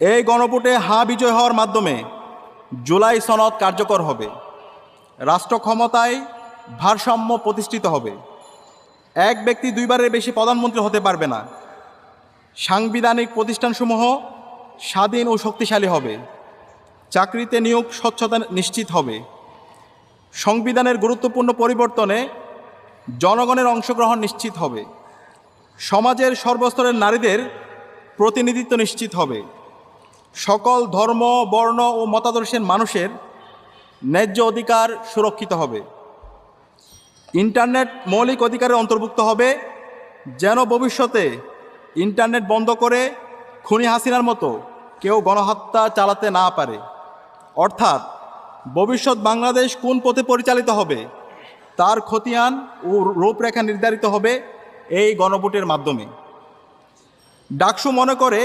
এই গণভোটে হা বিজয় হওয়ার মাধ্যমে জুলাই সনদ কার্যকর হবে, রাষ্ট্র ক্ষমতায় ভারসাম্য প্রতিষ্ঠিত হবে, এক ব্যক্তি দুইবারের বেশি প্রধানমন্ত্রী হতে পারবে না, সাংবিধানিক প্রতিষ্ঠানসমূহ স্বাধীন ও শক্তিশালী হবে, চাকরিতে নিয়োগ স্বচ্ছতা নিশ্চিত হবে, সংবিধানের গুরুত্বপূর্ণ পরিবর্তনে জনগণের অংশগ্রহণ নিশ্চিত হবে, সমাজের সর্বস্তরের নারীদের প্রতিনিধিত্ব নিশ্চিত হবে, সকল ধর্ম বর্ণ ও মতাদর্শের মানুষের ন্যায্য অধিকার সুরক্ষিত হবে, ইন্টারনেট মৌলিক অধিকারের অন্তর্ভুক্ত হবে, যেন ভবিষ্যতে ইন্টারনেট বন্ধ করে খুনি হাসিনার মতো কেউ গণহত্যা চালাতে না পারে। অর্থাৎ ভবিষ্যৎ বাংলাদেশ কোন পথে পরিচালিত হবে তার খতিয়ান ও রূপরেখা নির্ধারিত হবে এই গণভোটের মাধ্যমে। ডাকসু মনে করে